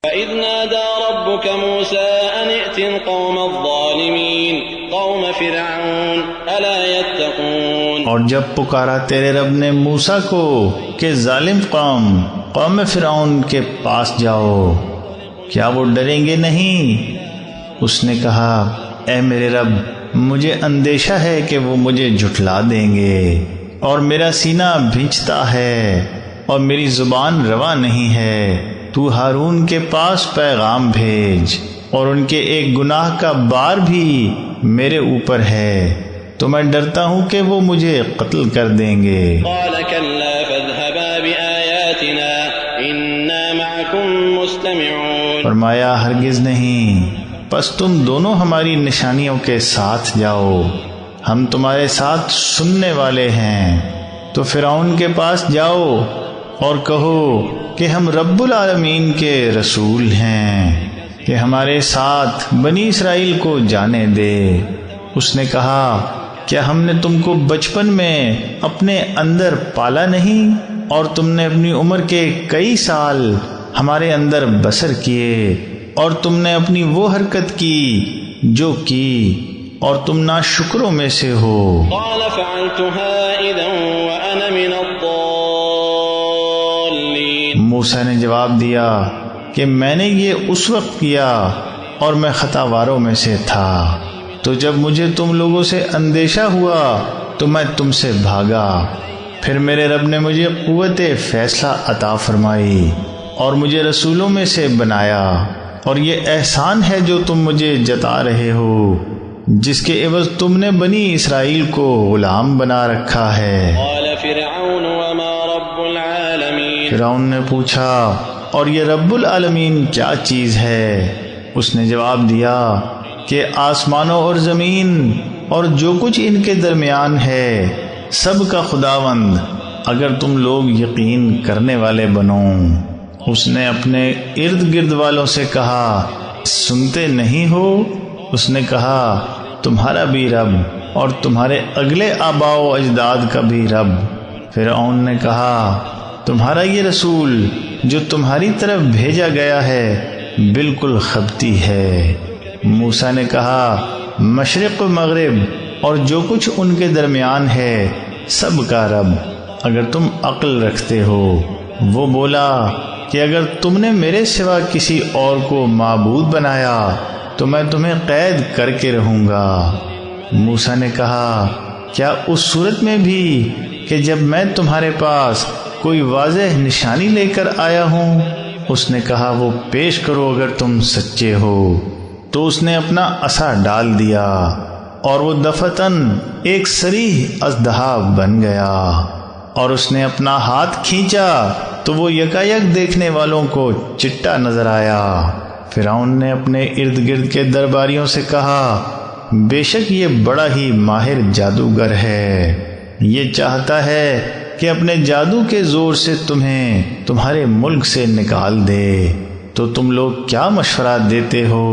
فإذ نادى ربك موسى أن ائت القوم الظالمين قوم فرعون ألا يتقون۔ اور جب پکارا تیرے رب نے موسیٰ کو کہ ظالم قوم فرعون کے پاس جاؤ، کیا وہ ڈریں گے نہیں؟ اس نے کہا اے میرے رب، مجھے اندیشہ ہے کہ وہ مجھے جھٹلا دیں گے، اور میرا سینہ بھینچتا ہے اور میری زبان روا نہیں ہے۔ تو ہارون کے پاس پیغام بھیج، اور ان کے ایک گناہ کا بار بھی میرے اوپر ہے، تو میں ڈرتا ہوں کہ وہ مجھے قتل کر دیں گے۔ قال كلا فاذهبا بآياتنا إنا معكم مستمعون۔ فرمایا ہرگز نہیں، پس تم دونوں ہماری نشانیوں کے ساتھ جاؤ، ہم تمہارے ساتھ سننے والے ہیں۔ تو فرعون کے پاس جاؤ اور کہو کہ ہم رب العالمین کے رسول ہیں، کہ ہمارے ساتھ بنی اسرائیل کو جانے دے۔ اس نے کہا کیا ہم نے تم کو بچپن میں اپنے اندر پالا نہیں، اور تم نے اپنی عمر کے کئی سال ہمارے اندر بسر کیے، اور تم نے اپنی وہ حرکت کی جو کی، اور تم ناشکروں میں سے ہو۔ قال فعلتها إذا وأنا من الضالين۔ موسیٰ نے جواب دیا کہ میں نے یہ اس وقت کیا اور میں خطا واروں میں سے تھا، تو جب مجھے تم لوگوں سے اندیشہ ہوا تو میں تم سے بھاگا، پھر میرے رب نے مجھے قوت فیصلہ عطا فرمائی اور مجھے رسولوں میں سے بنایا، اور یہ احسان ہے جو تم مجھے جتا رہے ہو، جس کے عوض تم نے بنی اسرائیل کو غلام بنا رکھا ہے۔ قال فرعون وما رب العالمین۔ فرعون نے پوچھا اور یہ رب العالمین کیا چیز ہے؟ اس نے جواب دیا کہ آسمانوں اور زمین اور جو کچھ ان کے درمیان ہے سب کا خداوند، اگر تم لوگ یقین کرنے والے بنو۔ اس نے اپنے ارد گرد والوں سے کہا سنتے نہیں ہو؟ اس نے کہا تمہارا بھی رب اور تمہارے اگلے آباء و اجداد کا بھی رب۔ فرعون نے کہا تمہارا یہ رسول جو تمہاری طرف بھیجا گیا ہے بالکل خبتی ہے۔ موسیٰ نے کہا مشرق و مغرب اور جو کچھ ان کے درمیان ہے سب کا رب، اگر تم عقل رکھتے ہو۔ وہ بولا کہ اگر تم نے میرے سوا کسی اور کو معبود بنایا تو میں تمہیں قید کر کے رہوں گا۔ موسیٰ نے کہا کیا اس صورت میں بھی کہ جب میں تمہارے پاس کوئی واضح نشانی لے کر آیا ہوں؟ اس نے کہا وہ پیش کرو اگر تم سچے ہو۔ تو اس نے اپنا عصا ڈال دیا اور وہ دفتن ایک صریح اژدہا بن گیا، اور اس نے اپنا ہاتھ کھینچا تو وہ یکایک دیکھنے والوں کو چٹا نظر آیا۔ فرعون نے اپنے ارد گرد کے درباریوں سے کہا بے شک یہ بڑا ہی ماہر جادوگر ہے، یہ چاہتا ہے کہ اپنے جادو کے زور سے تمہیں تمہارے ملک سے نکال دے، تو تم لوگ کیا مشورہ دیتے ہو؟